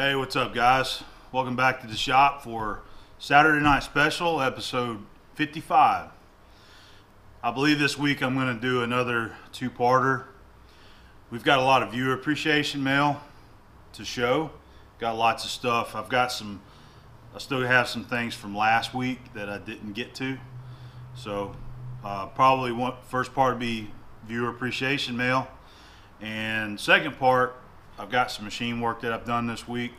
Hey, what's up, guys? Welcome back to the shop for Saturday Night Special, episode 55. I believe this week I'm going to do another two-parter. We've got a lot of viewer appreciation mail to show. Got lots of stuff. I still have some things from last week that I didn't get to. So probably first part would be viewer appreciation mail. And second part, I've got some machine work that I've done this week,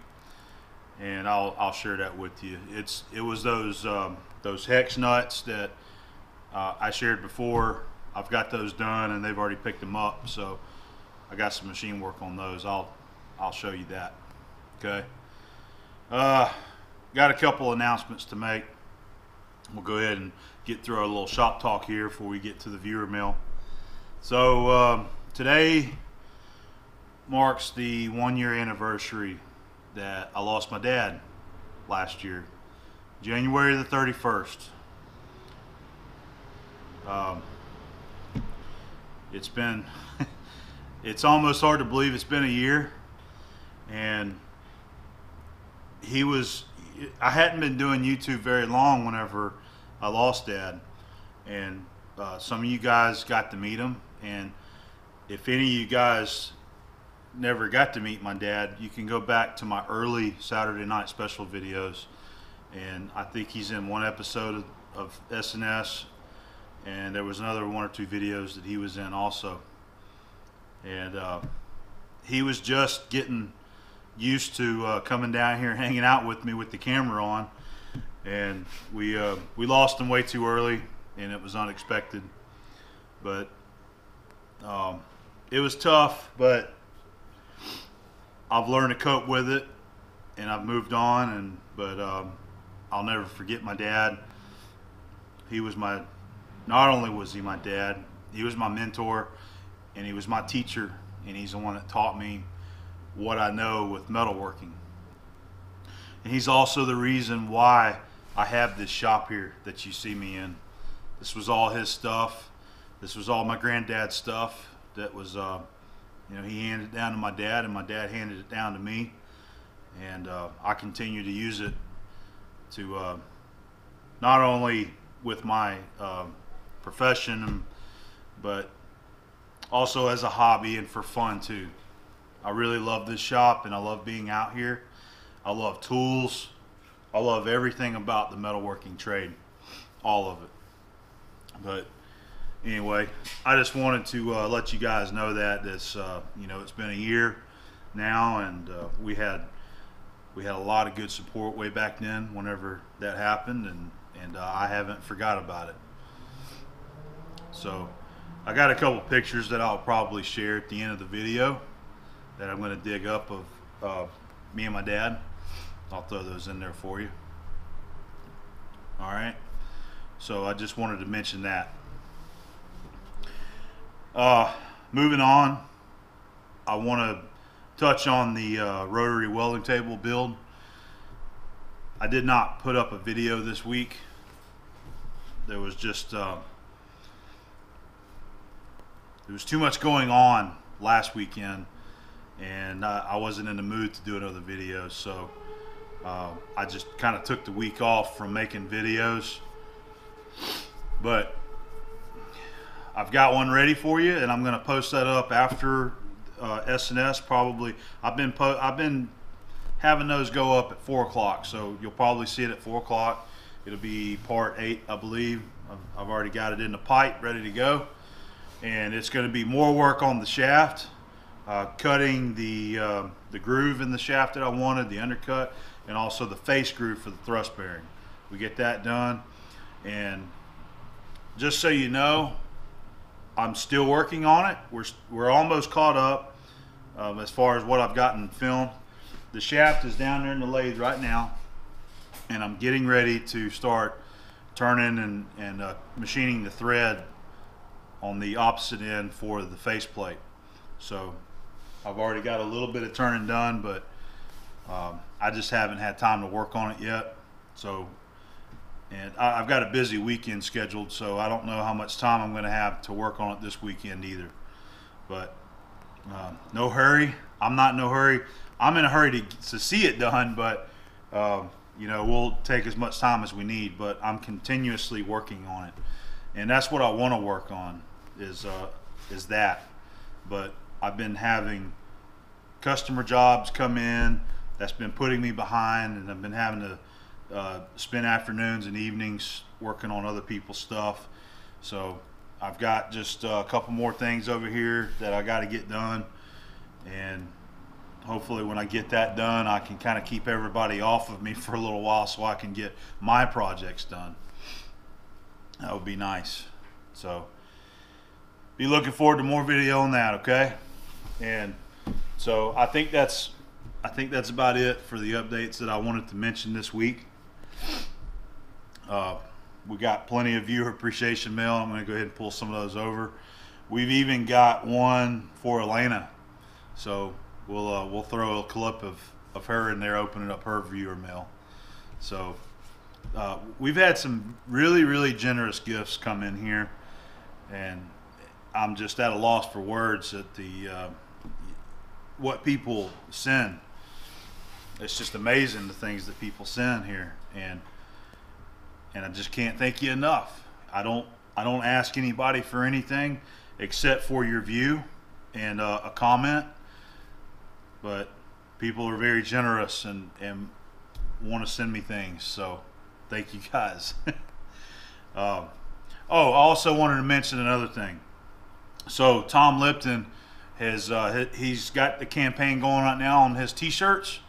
and I'll share that with you. It was those hex nuts that I shared before. I've got those done, and they've already picked them up. So I got some machine work on those. I'll show you that. Okay. Got a couple announcements to make. We'll go ahead and get through our little shop talk here before we get to the viewer mail. So today marks the 1 year anniversary that I lost my dad last year, January the 31st. It's been, it's almost hard to believe it's been a year, and I hadn't been doing YouTube very long whenever I lost Dad, and some of you guys got to meet him, and if any of you guys never got to meet my dad, you can go back to my early Saturday Night Special videos, and I think he's in one episode of SNS, and there was another one or two videos that he was in also. And he was just getting used to coming down here and hanging out with me with the camera on, and we lost him way too early, and it was unexpected, but it was tough, but I've learned to cope with it, and I've moved on. But I'll never forget my dad. Not only was he my dad, he was my mentor, and he was my teacher, and he's the one that taught me what I know with metalworking. And he's also the reason why I have this shop here that you see me in. This was all his stuff. This was all my granddad's stuff that was he handed it down to my dad, and my dad handed it down to me, and I continue to use it to not only with my profession, but also as a hobby and for fun too. I really love this shop, and I love being out here. I love tools. I love everything about the metalworking trade, all of it. But anyway, I just wanted to let you guys know that this, it's been a year now, and we had a lot of good support way back then whenever that happened, and I haven't forgot about it. So I got a couple pictures that I'll probably share at the end of the video that I'm going to dig up of me and my dad. I'll throw those in there for you. All right. So I just wanted to mention that. Moving on, I want to touch on the rotary welding table build. I did not put up a video this week. There was just there was too much going on last weekend, and I wasn't in the mood to do another video, so I just kind of took the week off from making videos. But I've got one ready for you, and I'm going to post that up after SNS probably. I've been having those go up at 4 o'clock, so you'll probably see it at 4 o'clock. It'll be part 8, I believe. I've already got it in the pipe, ready to go, and it's going to be more work on the shaft, cutting the groove in the shaft that I wanted, the undercut, and also the face groove for the thrust bearing. We get that done, and just so you know, I'm still working on it. We're almost caught up as far as what I've gotten filmed. The shaft is down there in the lathe right now, and I'm getting ready to start turning and machining the thread on the opposite end for the faceplate. So I've already got a little bit of turning done, but I just haven't had time to work on it yet. So, and I've got a busy weekend scheduled, so I don't know how much time I'm going to have to work on it this weekend either. But no hurry. I'm not in no hurry. I'm in a hurry to see it done, but you know, we'll take as much time as we need. But I'm continuously working on it, and that's what I want to work on is that. But I've been having customer jobs come in that's been putting me behind, and I've been having to spend afternoons and evenings working on other people's stuff. So I've got just a couple more things over here that I got to get done, and hopefully when I get that done, I can kind of keep everybody off of me for a little while so I can get my projects done. That would be nice. So be looking forward to more video on that, okay? And so I think that's about it for the updates that I wanted to mention this week. We got plenty of viewer appreciation mail. I'm going to go ahead and pull some of those over. We've even got one for Elena, so we'll throw a clip of her in there opening up her viewer mail. So we've had some really generous gifts come in here, and I'm just at a loss for words at the what people send. It's just amazing the things that people send here, and I just can't thank you enough. I don't ask anybody for anything except for your view and a comment, but people are very generous and want to send me things, so thank you guys. I also wanted to mention another thing. So Tom Lipton has he's got the campaign going right now on his t-shirts,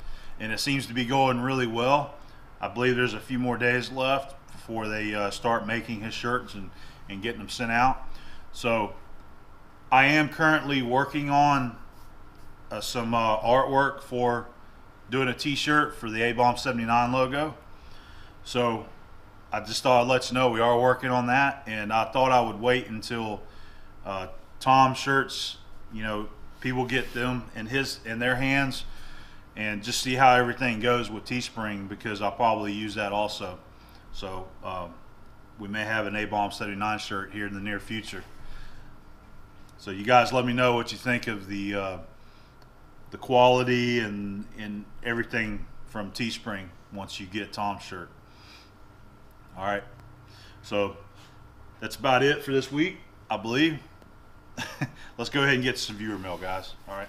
and it seems to be going really well. I believe there's a few more days left before they start making his shirts and getting them sent out. So I am currently working on some artwork for doing a t-shirt for the A-Bomb 79 logo. So I just thought I'd let you know we are working on that, and I thought I would wait until Tom's shirts, you know, people get them in their hands, and just see how everything goes with Teespring, because I'll probably use that also. So we may have an A-Bomb 79 shirt here in the near future. So you guys let me know what you think of the quality and everything from Teespring once you get Tom's shirt. All right, so that's about it for this week, I believe. Let's go ahead and get some viewer mail, guys. All right.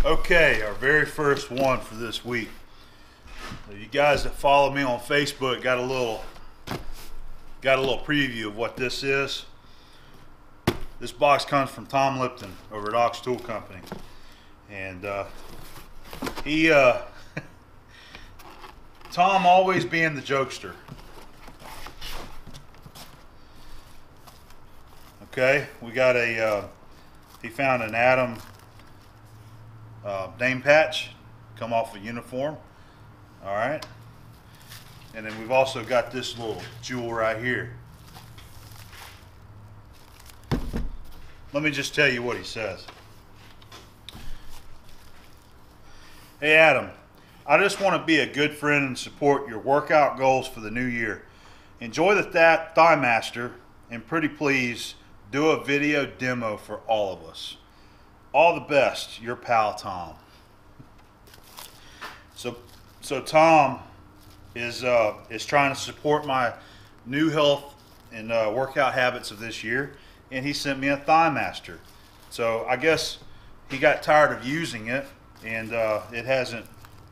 Okay, our very first one for this week. You guys that follow me on Facebook got a little preview of what this is. This box comes from Tom Lipton over at Ox Tool Company, and Tom always being the jokester. Okay, we got he found an Adam name patch come off a uniform. All right, and then we've also got this little jewel right here. Let me just tell you what he says. Hey Adam, I just want to be a good friend and support your workout goals for the new year. Enjoy the Thigh Master, and pretty please do a video demo for all of us. All the best, your pal Tom. So Tom is trying to support my new health and workout habits of this year, and he sent me a Thigh Master. So I guess he got tired of using it, and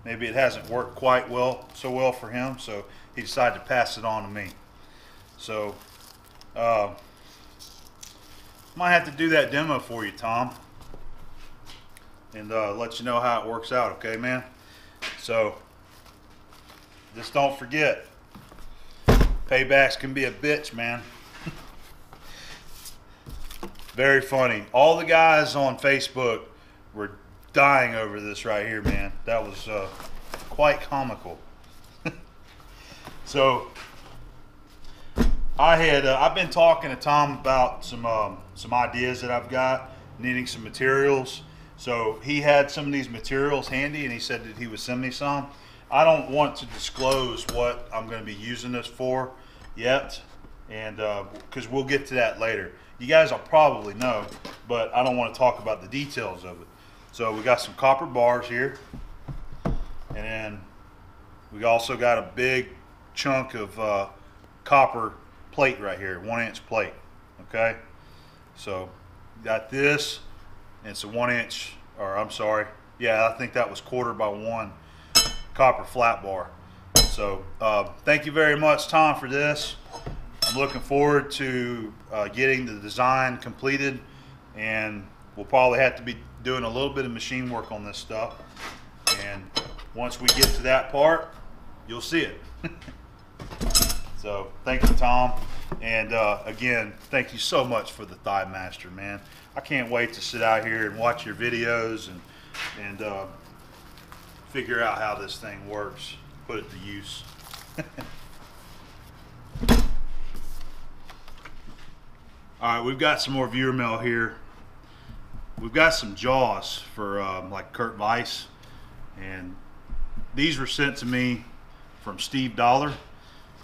maybe it hasn't worked quite so well for him, so he decided to pass it on to me. So might have to do that demo for you, Tom, and let you know how it works out, okay, man? So just don't forget, paybacks can be a bitch, man. Very funny. All the guys on Facebook were dying over this right here, man. That was quite comical. So I've been talking to Tom about some ideas that I've got, needing some materials. So he had some of these materials handy, and he said that he would send me some. I don't want to disclose what I'm going to be using this for yet, and because we'll get to that later. You guys will probably know, but I don't want to talk about the details of it. So we got some copper bars here. And then we also got a big chunk of copper plate right here, 1-inch plate. Okay, so got this, and it's a 1-inch, or I'm sorry, yeah, I think that was 1/4x1 copper flat bar. So thank you very much, Tom, for this. I'm looking forward to getting the design completed, and we'll probably have to be doing a little bit of machine work on this stuff. And once we get to that part, you'll see it. So thank you, Tom. And again, thank you so much for the Thigh Master, man. I can't wait to sit out here and watch your videos and figure out how this thing works, put it to use. All right, we've got some more viewer mail here. We've got some jaws for like Kurt Weiss, and these were sent to me from Steve Dollar.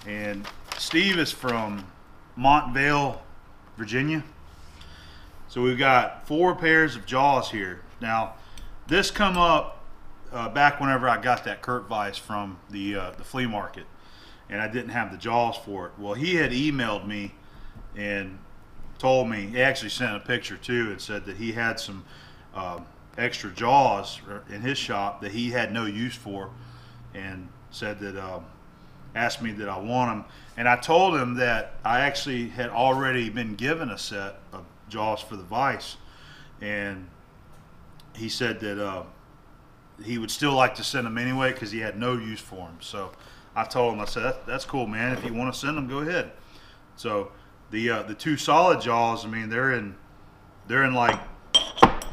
And Steve is from Montvale, Virginia. So we've got 4 pairs of jaws here. Now, this come up back whenever I got that Kurt Weiss from the flea market, and I didn't have the jaws for it. Well, he had emailed me and told me, he actually sent a picture too, and said that he had some extra jaws in his shop that he had no use for, and said that asked me that I want them. And I told him that I actually had already been given a set of jaws for the Weiss, and he said that he would still like to send them anyway because he had no use for them. So I told him, I said, that's cool, man. If you want to send them, go ahead. So the 2 solid jaws, I mean, they're in like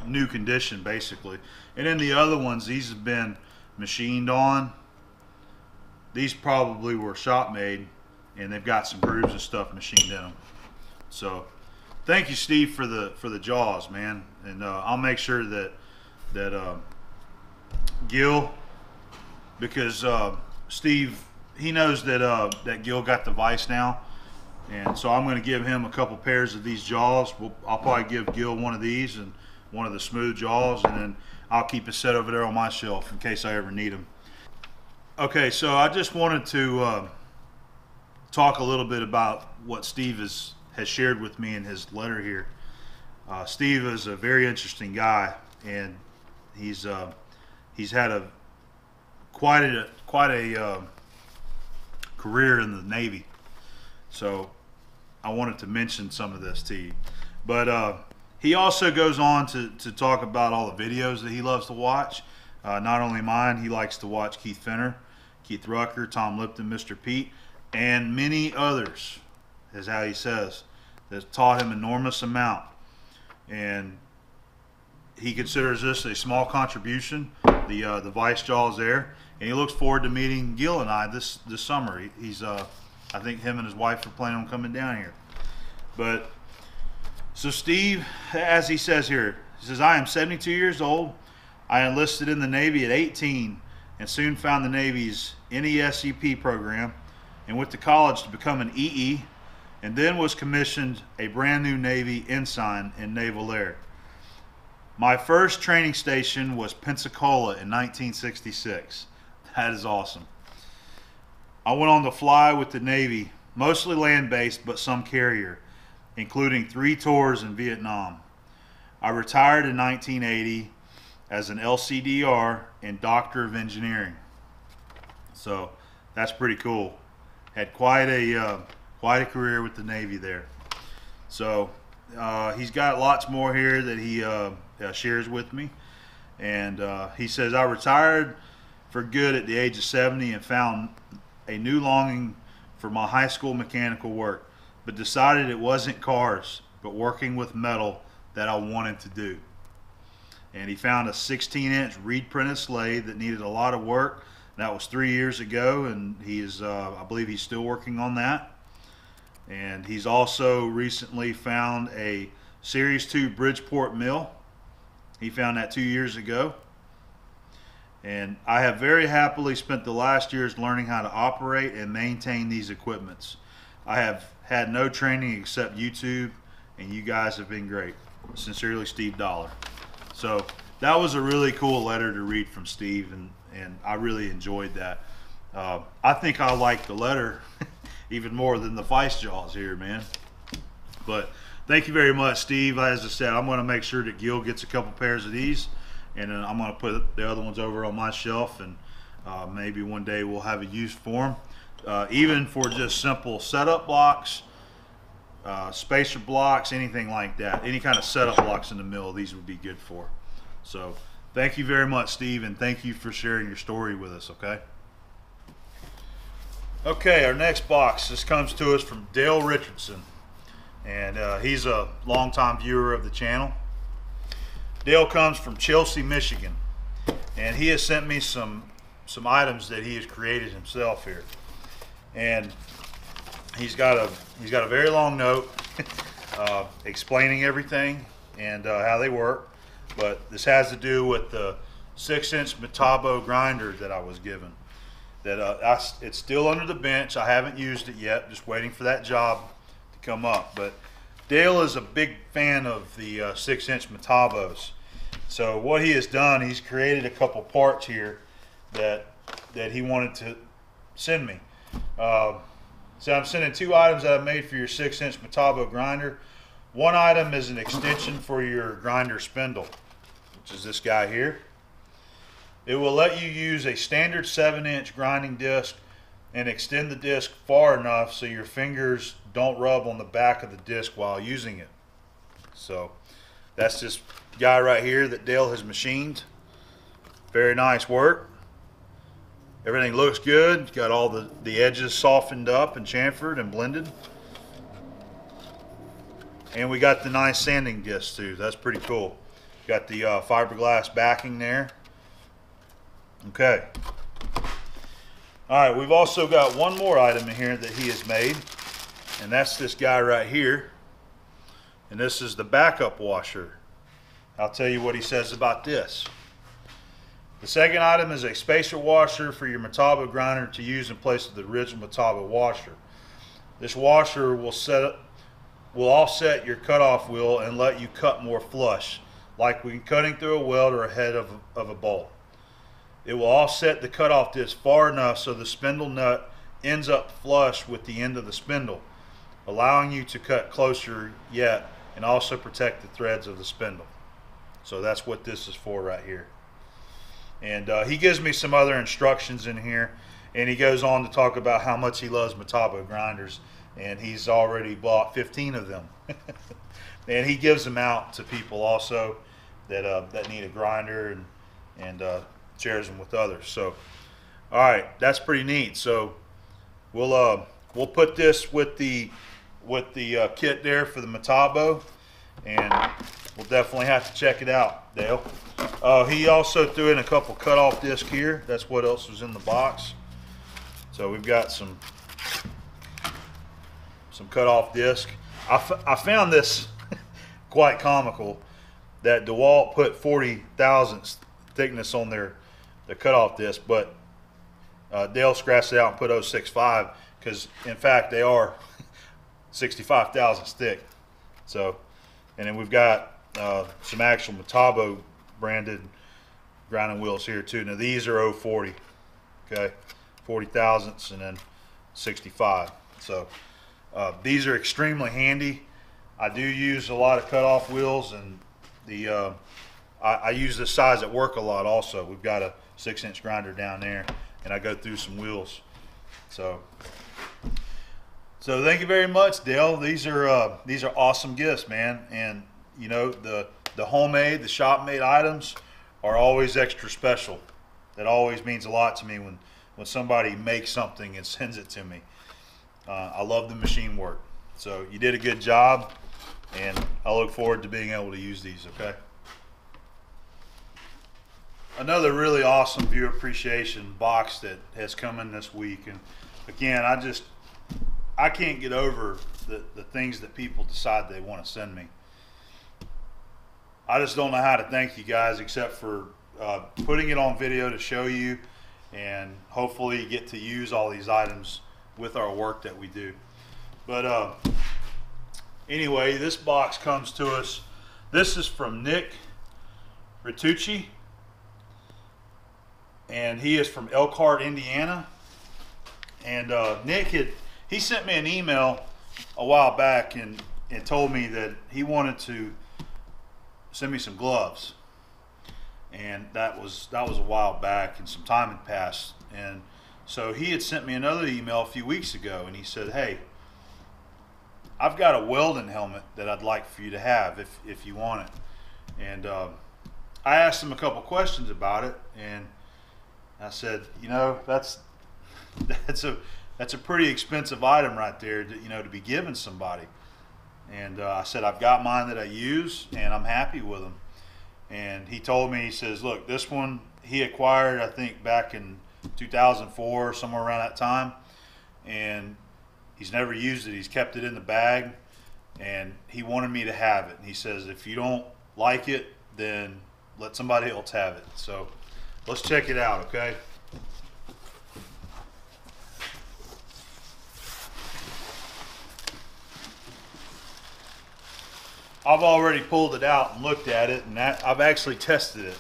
new condition basically. And then the other ones, these have been machined on. These probably were shop made, and they've got some grooves and stuff machined in them. So thank you, Steve, for the jaws, man. And I'll make sure that Gil, because Steve, he knows that Gil got the Weiss now, and so I'm going to give him a couple pairs of these jaws. I'll probably give Gil one of these and one of the smooth jaws, and then I'll keep it set over there on my shelf in case I ever need them. Okay, so I just wanted to talk a little bit about what Steve has shared with me in his letter here. Steve is a very interesting guy, and he's had quite a career in the Navy. So I wanted to mention some of this to you. But he also goes on to talk about all the videos that he loves to watch. Not only mine, he likes to watch Keith Fenner, Keith Rucker, Tom Lipton, Mr. Pete, and many others, is how he says, that taught him enormous amount. And he considers this a small contribution, the Weiss jaws there, and he looks forward to meeting Gil and I this summer. He's I think him and his wife are planning on coming down here. But so Steve, as he says here, he says, I am 72 years old. I enlisted in the Navy at 18 and soon found the Navy's NESEP program and went to college to become an EE, and then was commissioned a brand new Navy ensign in Naval Air. My first training station was Pensacola in 1966. That is awesome. I went on to fly with the Navy, mostly land-based but some carrier, including 3 tours in Vietnam. I retired in 1980 as an LCDR and Doctor of Engineering. So that's pretty cool. Had quite a career with the Navy there. So he's got lots more here that he shares with me. And he says, I retired for good at the age of 70 and found a new longing for my high school mechanical work, but decided it wasn't cars, but working with metal that I wanted to do. And he found a 16-inch reed printed lathe that needed a lot of work. That was 3 years ago, and he is, I believe he's still working on that. And he's also recently found a Series 2 Bridgeport mill. He found that 2 years ago. And I have very happily spent the last years learning how to operate and maintain these equipments. I have had no training except YouTube, and you guys have been great. Sincerely, Steve Dollar. So that was a really cool letter to read from Steve, and I really enjoyed that. I think I like the letter even more than the Feist jaws here, man. But thank you very much, Steve. As I said, I'm going to make sure that Gil gets a couple pairs of these, and then I'm going to put the other ones over on my shelf, and maybe one day we'll have a use for them. Even for just simple setup blocks, spacer blocks, anything like that. Any kind of setup blocks in the mill, these would be good for. So thank you very much, Steve, and thank you for sharing your story with us, okay? Okay, our next box, this comes to us from Dale Richardson, and he's a longtime viewer of the channel. Dale comes from Chelsea, Michigan, and he has sent me some items that he has created himself here. And he's got a very long note explaining everything and how they work. But this has to do with the 6-inch Metabo grinder that I was given. That it's still under the bench. I haven't used it yet. Just waiting for that job to come up. But Dale is a big fan of the 6-inch Metabos. So what he has done, he's created a couple parts here that he wanted to send me. So I'm sending 2 items that I made for your 6-inch Metabo grinder. One item is an extension for your grinder spindle, which is this guy here. It will let you use a standard 7-inch grinding disc and extend the disc far enough so your fingers don't rub on the back of the disc while using it. So that's this guy right here that Dale has machined. Very nice work. Everything looks good. Got all the edges softened up and chamfered and blended. And we got the nice sanding disc too. That's pretty cool. Got the fiberglass backing there. Okay. All right, we've also got one more item in here that he has made, and that's this guy right here. And this is the backup washer. I'll tell you what he says about this. The second item is a spacer washer for your Metabo grinder to use in place of the original Metabo washer. This washer will offset your cutoff wheel and let you cut more flush, like when cutting through a weld or a head of a bolt. It will offset the cutoff disc far enough so the spindle nut ends up flush with the end of the spindle, allowing you to cut closer yet and also protect the threads of the spindle. So that's what this is for right here. And he gives me some other instructions in here, and he goes on to talk about how much he loves Metabo grinders, and he's already bought 15 of them. And he gives them out to people also that need a grinder, and shares them with others. So all right, that's pretty neat. So we'll put this with the kit there for the Metabo, and we'll definitely have to check it out, Dale. He also threw in a couple cutoff discs here. That's what else was in the box. So we've got some cutoff disc. I found this quite comical that DeWalt put 40 thousandths thickness on their cutoff disc, but Dale scratched it out and put 0.65 because in fact they are 65 thousandths thick. So, and then we've got some actual Metabo branded grinding wheels here too. Now these are 0.40, okay, 40 thousandths and then 65. So these are extremely handy. I do use a lot of cutoff wheels, and I use this size at work a lot also. We've got a 6-inch grinder down there, and I go through some wheels. So thank you very much, Dale. These are awesome gifts, man. And you know, the homemade, the shop made items are always extra special. That always means a lot to me when somebody makes something and sends it to me. I love the machine work. So you did a good job, and I look forward to being able to use these, okay? Another really awesome viewer appreciation box that has come in this week. And again, I can't get over the things that people decide they want to send me. I just don't know how to thank you guys except for putting it on video to show you, and hopefully get to use all these items with our work that we do. But anyway, this box comes to us. This is from Nick Ritucci, and he is from Elkhart, Indiana. And he sent me an email a while back and told me that he wanted to send me some gloves. And that was a while back, and some time had passed. And so he had sent me another email a few weeks ago, and he said, "Hey, I've got a welding helmet that I'd like for you to have if you want it." And I asked him a couple questions about it, and I said, that's a pretty expensive item right there, to be giving somebody. And I said, I've got mine that I use, and I'm happy with them. And he told me, he says, look, this one he acquired, I think, back in 2004, somewhere around that time. And he's never used it. He's kept it in the bag. And he wanted me to have it. And he says, if you don't like it, then let somebody else have it. So let's check it out, okay? I've already pulled it out and looked at it, and I've actually tested it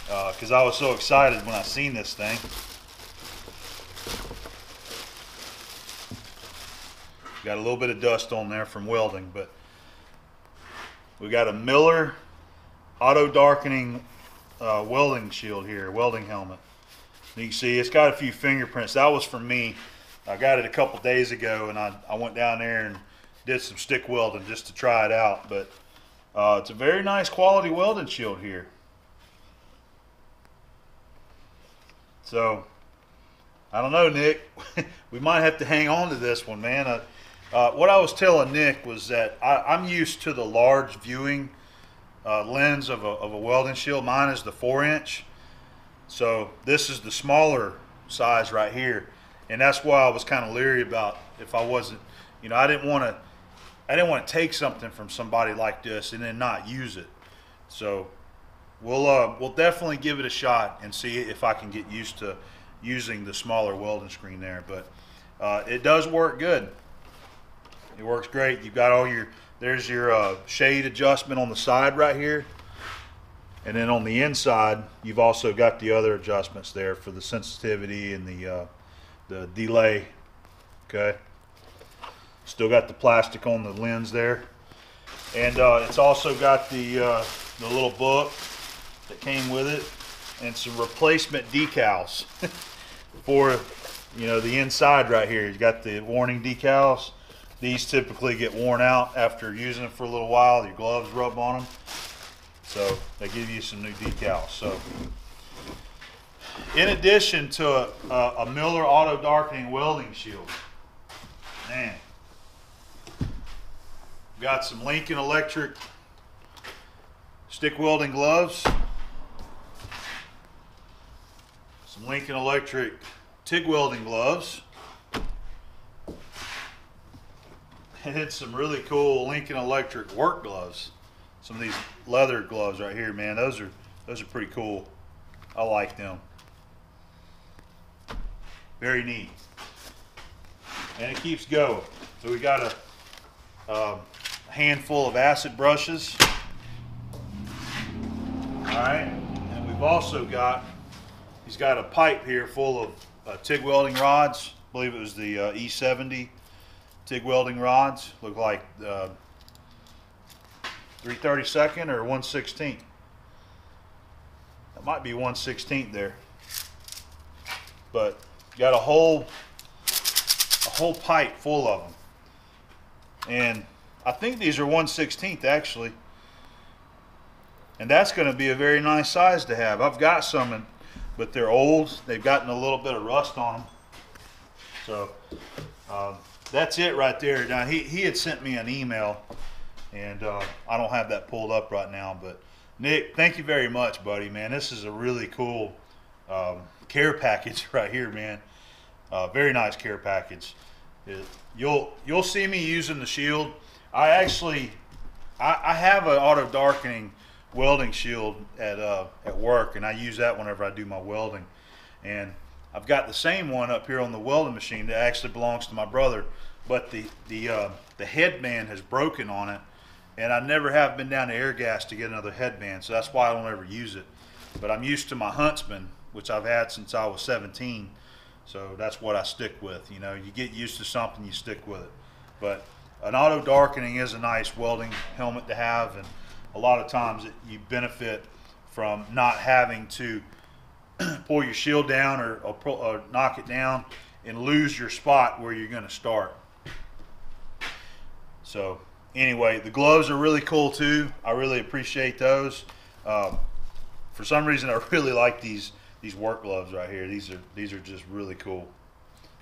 because I was so excited when I seen this thing. Got a little bit of dust on there from welding, but we got a Miller auto darkening welding shield here, welding helmet. You can see it's got a few fingerprints. That was from me. I got it a couple days ago, and I went down there and did some stick welding just to try it out. But it's a very nice quality welding shield here. So I don't know, Nick. We might have to hang on to this one, man. What I was telling Nick was that I'm used to the large viewing lens of a welding shield. Mine is the 4-inch. So this is the smaller size right here. And that's why I was kind of leery about if I wasn't, I didn't want to take something from somebody like this and then not use it. So we'll definitely give it a shot and see if I can get used to using the smaller welding screen there. But it does work good. It works great. You've got there's your shade adjustment on the side right here. And then on the inside, you've also got the other adjustments there for the sensitivity and the delay. Okay. Still got the plastic on the lens there. And it's also got the little book that came with it and some replacement decals for the inside right here. You got the warning decals. These typically get worn out after using them for a little while. Your gloves rub on them. So they give you some new decals. So in addition to a Miller auto darkening welding shield, man, got some Lincoln Electric stick welding gloves, some Lincoln Electric TIG welding gloves, and then some really cool Lincoln Electric work gloves. Some of these leather gloves right here, man, those are pretty cool. I like them. Very neat. And it keeps going. So we got a handful of acid brushes. Alright, and we've also he's got a pipe here full of TIG welding rods. I believe it was the E70 TIG welding rods. Look like 3/32 or 1/16. That might be 1/16 there. But got a whole pipe full of them. And I think these are 1/16 actually. And that's going to be a very nice size to have. I've got some, but they're old. They've gotten a little bit of rust on them. So that's it right there. Now he had sent me an email, and I don't have that pulled up right now. But Nick, thank you very much, buddy. Man, this is a really cool care package right here, man. Very nice care package. You'll see me using the shield. I have an auto darkening welding shield at work, and I use that whenever I do my welding. And I've got the same one up here on the welding machine that actually belongs to my brother, but the headband has broken on it, and I never have been down to Airgas to get another headband, so that's why I don't ever use it. But I'm used to my Huntsman which I've had since I was 17. So that's what I stick with. You know, you get used to something, you stick with it. But an auto darkening is a nice welding helmet to have, and a lot of times you benefit from not having to pull your shield down or knock it down and lose your spot where you're going to start. So anyway, the gloves are really cool too. I really appreciate those. For some reason, I really like these work gloves right here. These are just really cool.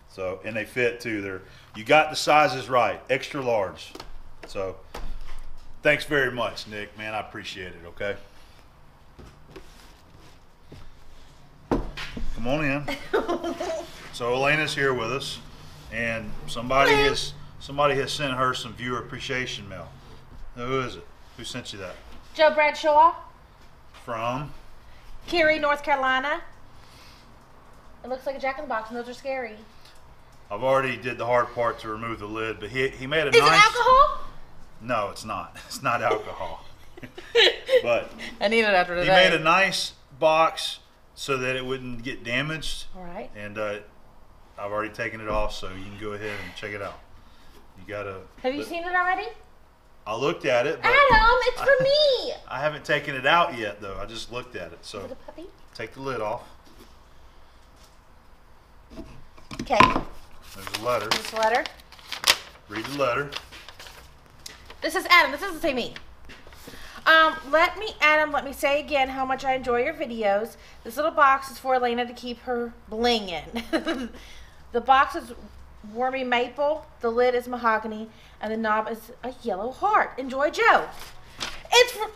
So, and they fit too. You got the sizes right, extra large. So thanks very much, Nick, man. I appreciate it. Okay. Come on in. So Elena's here with us, and somebody has sent her some viewer appreciation mail. Who is it? Who sent you that? Joe Bradshaw. From? Cary, North Carolina. It looks like a Jack-in-the-Box, and those are scary. I've already did the hard part to remove the lid, but he made a nice... Is it alcohol? No, it's not. It's not alcohol. But I need it after today. He made a nice box so that it wouldn't get damaged. All right. And I've already taken it off, so you can go ahead and check it out. You gotta. Have you seen it already? I looked at it. But Adam, it's for me. I haven't taken it out yet, though. I just looked at it. So is it a puppy? Take the lid off. Okay. There's a letter. This letter. Read the letter. This is Adam. This doesn't say me. Let me say again how much I enjoy your videos. This little box is for Elena to keep her bling in. The box is wormy maple, the lid is mahogany, and the knob is a yellow heart. Enjoy, Joe. It's for...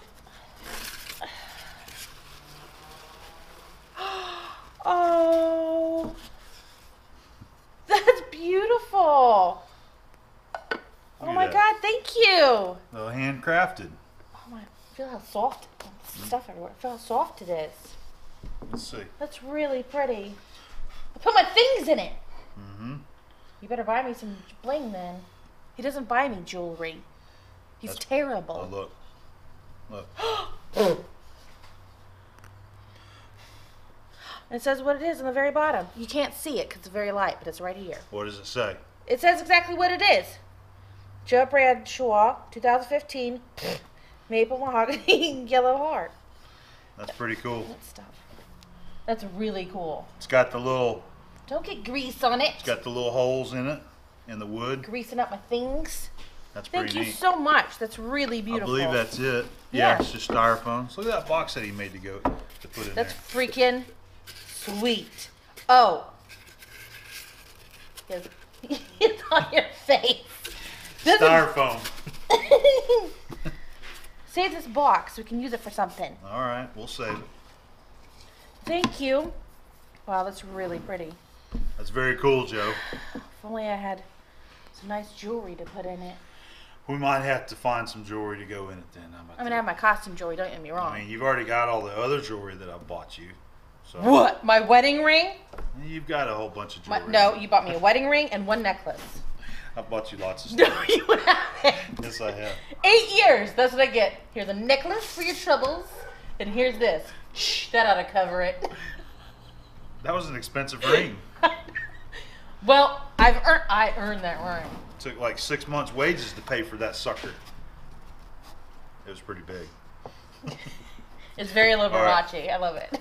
Oh, that's beautiful. Oh my God, thank you. Well, handcrafted. Oh my, feel how soft, stuff everywhere. Feel how soft it is. Let's see. That's really pretty. I put my things in it. Mm-hmm. You better buy me some bling then. He doesn't buy me jewelry. He's terrible. Oh, look. It says what it is on the very bottom. You can't see it because it's very light, but it's right here. What does it say? It says exactly what it is. Joe Bradshaw, 2015, maple mahogany yellow heart. That's pretty cool. That stuff. That's really cool. It's got the little... Don't get grease on it. It's got the little holes in it, in the wood. Greasing up my things. That's pretty neat. Thank you so much. That's really beautiful. I believe that's it. Yeah, it's just styrofoam. So look at that box that he made to put in that's there. That's freaking sweet. Oh. It's on your face. Styrofoam. Save this box so we can use it for something. All right, we'll save it. Thank you. Wow, that's really pretty. That's very cool, Joe. If only I had some nice jewelry to put in it. We might have to find some jewelry to go in it then. I'm gonna have my costume jewelry, don't get me wrong. I mean, you've already got all the other jewelry that I bought you. So what? My wedding ring? You've got a whole bunch of jewelry. No, you bought me a wedding ring and one necklace. I bought you lots of stuff. No, you haven't. Yes, I have. 8 years. That's what I get. Here's a necklace for your troubles, and here's this. Shh, that ought to cover it. That was an expensive ring. Well, I earned that ring. Took like 6 months' wages to pay for that sucker. It was pretty big. It's very Liberace. Right. I love it.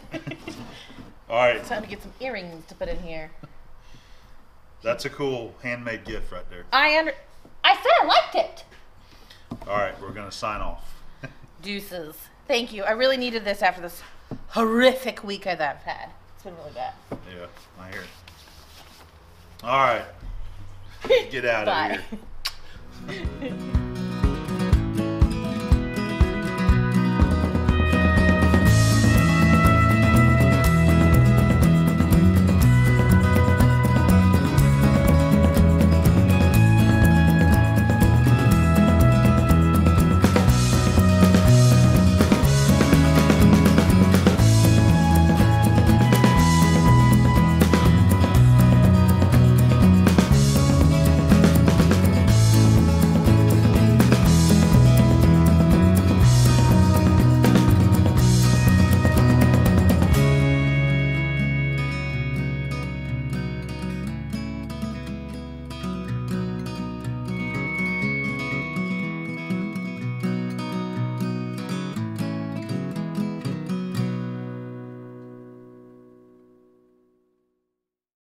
All right. It's time to get some earrings to put in here. That's a cool handmade gift right there. I said I liked it. All right, we're gonna sign off. Deuces. Thank you. I really needed this after this horrific week I've had. It's been really bad. Yeah, I hear it. All right. Get out of here.